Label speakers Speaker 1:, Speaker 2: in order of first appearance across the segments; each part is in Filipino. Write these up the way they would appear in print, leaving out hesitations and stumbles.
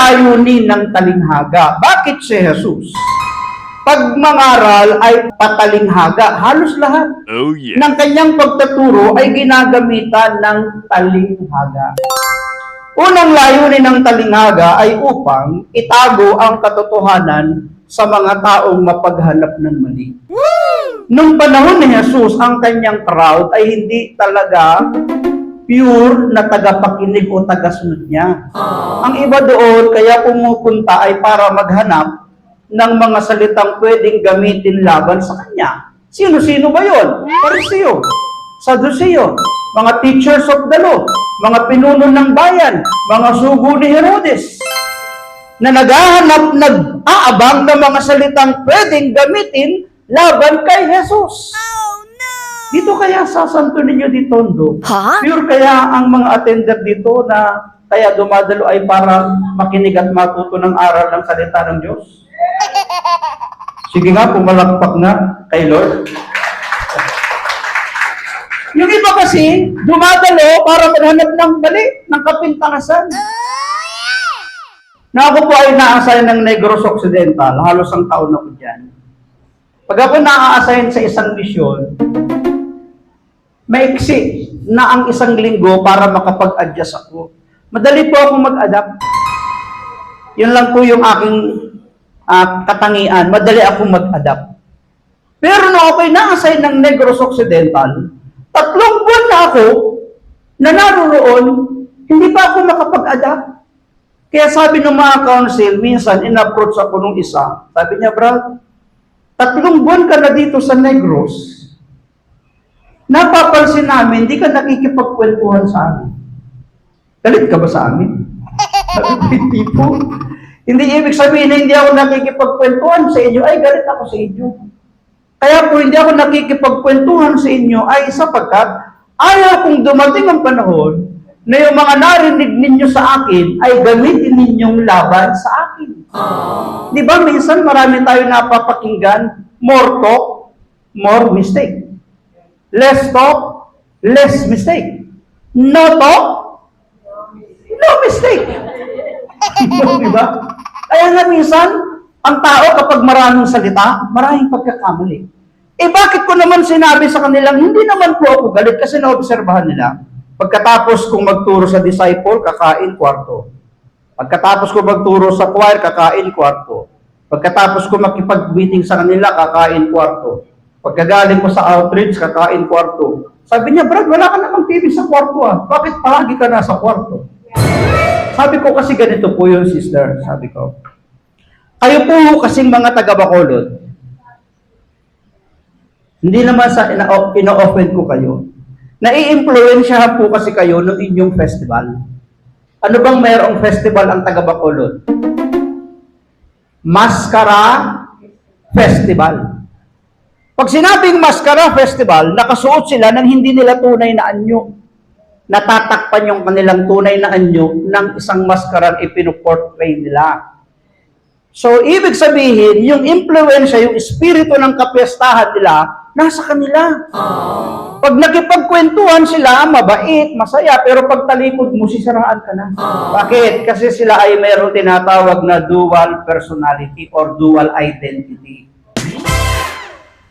Speaker 1: layunin ng talinghaga? Bakit si Jesus? Pag mangaral ay patalinghaga, halos lahat ng kanyang pagtaturo ay ginagamitan ng talinghaga. Unang layunin ng talinghaga ay upang itago ang katotohanan sa mga taong mapaghanap ng mali. Nung panahon ni Jesus, ang kanyang crowd ay hindi talaga pure na tagapakinig o tagasunod niya. Ang iba doon, kaya pumupunta ay para maghanap ng mga salitang pwedeng gamitin laban sa kanya. Sino-sino ba yun? Pariseo, Saduceo, mga teachers of the law, mga pinuno ng bayan, mga sugo ni Herodes, na naghahanap, nag-aabang ng mga salitang pwedeng gamitin laban kay Jesus. Dito kaya sa Santo Niño di Tondo, pure kaya ang mga attender dito na kaya dumadalo ay para makinig at matuto ng aral ng salita ng Diyos? Sige nga, pumalakpak na kay Lord. Yung iba kasi, dumadalo para maghanap ng mali, ng kapintangasan. Na ako po ay na-assign ng Negros Occidental, halos ang taon ako dyan. Pag ako na-assign sa isang misyon, maiksi na ang isang linggo para makapag-adjust ako. Madali po akong mag-adapt. Yun lang po yung aking katangian. Madali akong mag-adapt. Pero nung ako'y na-assign ng Negros Occidental, 3 buwan na ako na naroon, hindi pa ako makapag-adapt. Kaya sabi ng mga council, minsan in-approach ako nung isa, sabi niya, Brad, 3 buwan ka na dito sa Negros, napapansin namin, hindi ka nakikipagkwentuhan sa amin. Galit ka ba sa amin? Sabi ko, hindi po. Hindi ibig sabihin na hindi ako nakikipagkwentuhan sa inyo, ay galit ako sa inyo. Kaya po hindi ako nakikipagkwentuhan sa inyo ay sapagkat ayaw kong dumating ang panahon na yung mga narinig ninyo sa akin ay gamitin ninyong laban sa akin. Di ba minsan marami tayo napapakinggan, more talk, more mistake. Less talk, less mistake. No talk, no mistake. Di ba? Kaya nga minsan, ang tao kapag maraming salita, maraming pagkakamali. Eh bakit ko naman sinabi sa kanilang, hindi naman po ako galit kasi naobserbahan nila. Pagkatapos kong magturo sa disciple, kakain kwarto. Pagkatapos kong magturo sa choir, kakain kwarto. Pagkatapos kong makipag-meeting sa kanila, kakain kwarto. Pagkagaling ko sa outreach, kakain kwarto. Sabi niya, Brad, wala ka namang TV sa kwarto ah. Bakit palagi ka nasa kwarto? Sabi ko kasi ganito po yun, sister. Sabi ko, kayo po kasing mga taga-Bacolod, hindi naman sa ina-offend ko kayo, nai-influensyahan po kasi kayo ng inyong festival. Ano bang mayroong festival ang taga-Bacolod? Maskara Festival. Pag sinabing Maskara Festival, nakasuot sila ng hindi nila tunay na anyo. Natatakpan yung kanilang tunay na anyo ng isang maskarang ipinoportray nila. So, ibig sabihin, yung influensya, yung espiritu ng kapiestahan nila, nasa kanila. Pag nakipagkwentuhan sila, mabait, masaya, pero pag talikod mo, sisiraan ka na. Bakit? Kasi sila ay mayroong tinatawag na dual personality or dual identity.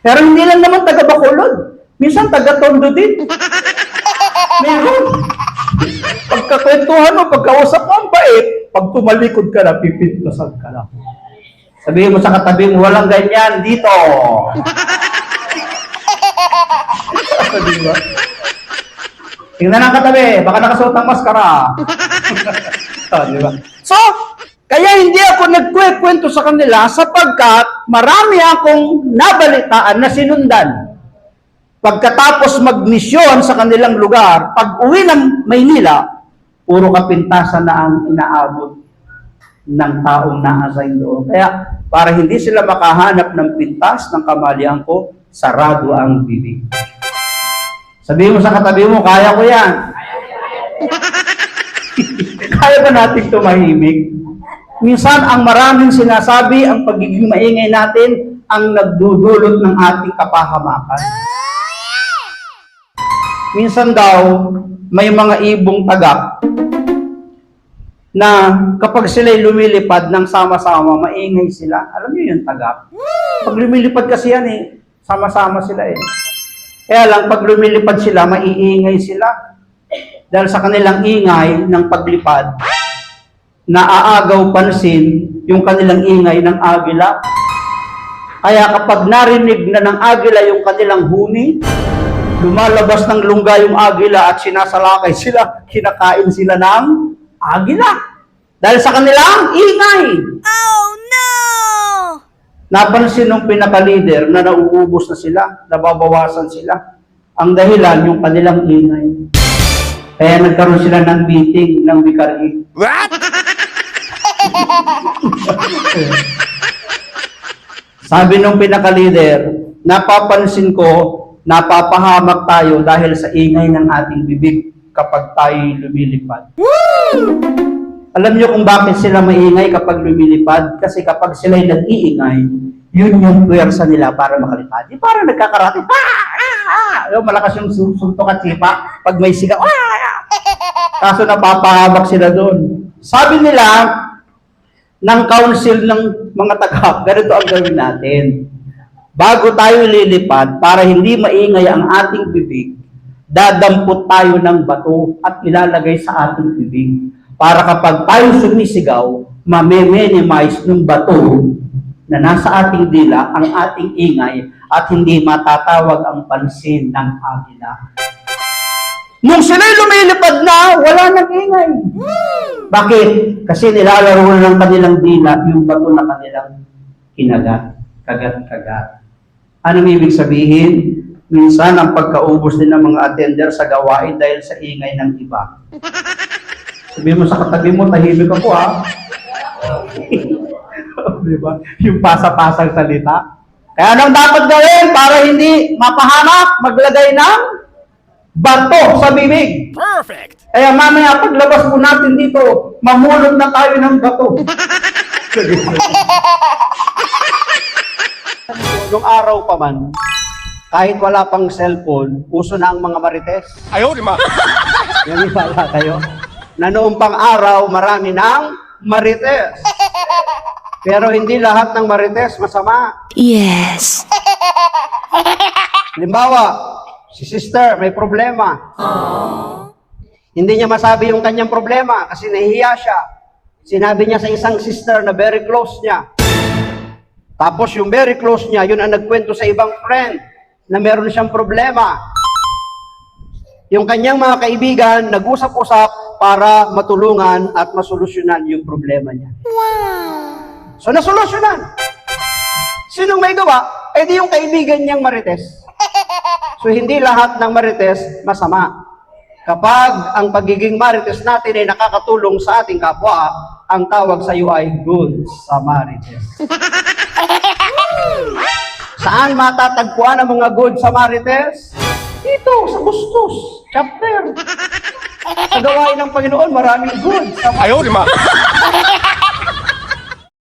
Speaker 1: Pero hindi lang naman taga-Bacolod. Minsan taga-Tondo din. Meron. Pagkakwentuhan mo, pagkausap mo, ang bait, pag tumalikod ka na, pipintasan ka na. Sabihin mo sa katabi mo, walang ganyan dito. Diba? Tingnan ang katabi, baka nakasuot ng maskara. Diba? So, kaya hindi ako nagkwento sa kanila sapagkat marami akong nabalitaan na sinundan. Pagkatapos magmisyon sa kanilang lugar, pag uwi ng Maynila, puro kapintasan na ang inaabot ng taong na-assign doon. Kaya para hindi sila makahanap ng pintas ng kamalian ko, sarado ang bibig. Sabihin mo sa katabi mo, kaya ko yan. Kaya ba natin tumahimik? Minsan, ang maraming sinasabi, ang pagiging maingay natin, ang nagdudulot ng ating kapahamakan. Minsan daw, may mga ibong tagak na kapag sila'y lumilipad ng sama-sama, maingay sila. Alam niyo yung tagap? Pag lumilipad kasi yan sama-sama sila Kaya lang, pag lumilipad sila, maiingay sila. Dahil sa kanilang ingay ng paglipad, naaagaw pansin yung kanilang ingay ng agila. Kaya kapag narinig na ng agila yung kanilang huni, lumalabas ng lungga yung agila at sinasalakay sila, kinakain sila ng agila. Dahil sa kanilang ingay.
Speaker 2: Oh no!
Speaker 1: Napansin ng pinaka-leader na nauubos na sila, nababawasan sila. Ang dahilan, yung kanilang ingay. Kaya nagkaroon sila ng meeting ng wikari.
Speaker 3: What?
Speaker 1: Sabi nung pinaka-leader, napapansin ko, napapahamak tayo dahil sa ingay ng ating bibig kapag tayo lumilipad. Alam niyo kung bakit sila maingay kapag lumilipad? Kasi kapag sila'y nag-iingay, yun yung puwersa nila para makalipad. Di parang nagkakarate, malakas yung suntok at sipa pag may sigaw. Kaso napapahamak sila doon. Sabi nila, ng council ng mga tagap, ganito ang gawin natin. Bago tayo lilipad, para hindi maingay ang ating bibig, dadampot tayo ng bato at ilalagay sa ating bibig. Para kapag tayo sumisigaw, mame-minimize ng bato na nasa ating dila ang ating ingay at hindi matatawag ang pansin ng agila. Nung sila'y lumilipad na, wala nang ingay. Bakit? Kasi nilalaro na ng kanilang dila yung bato na kanilang kinagat. Kagat-kagat. Anong ibig sabihin? Minsan ang pagkaubos din ng mga attender sa gawain dahil sa ingay ng iba. Sabihin mo sa katabi mo, tahimik ako Diba? Yung pasa-pasang salita. Kaya anong dapat gawin para hindi mapahamak? Maglagay ng bato sa bibig.
Speaker 3: Perfect!
Speaker 1: Kaya mamaya paglabas po natin dito, mamulot na tayo ng bato. Nung araw pa man, kahit wala pang cellphone, uso na ang mga marites.
Speaker 3: Ayaw, di ma.
Speaker 1: Naniniwala kayo? Na noong pang araw, marami ng marites. Pero hindi lahat ng marites masama.
Speaker 2: Yes.
Speaker 1: Halimbawa, si sister may problema. Hindi niya masabi yung kanyang problema kasi nahihiya siya. Sinabi niya sa isang sister na very close niya. Tapos yung very close niya, yun ang nagkwento sa ibang friend na meron siyang problema. Yung kanyang mga kaibigan, nag-usap-usap para matulungan at masolusyonan yung problema niya. So, nasolusyonan. Sinong may gawa? Eh di yung kaibigan niyang marites. So, hindi lahat ng marites masama. Kapag ang pagiging marites natin ay nakakatulong sa ating kapwa, ang tawag sa iyo ay good Samarites. Saan matatagpuan ang mga good Samarites? Dito, sa Bustos, chapter. Sa gawain ng Panginoon, maraming good Samarites.
Speaker 3: Ayaw, di ma.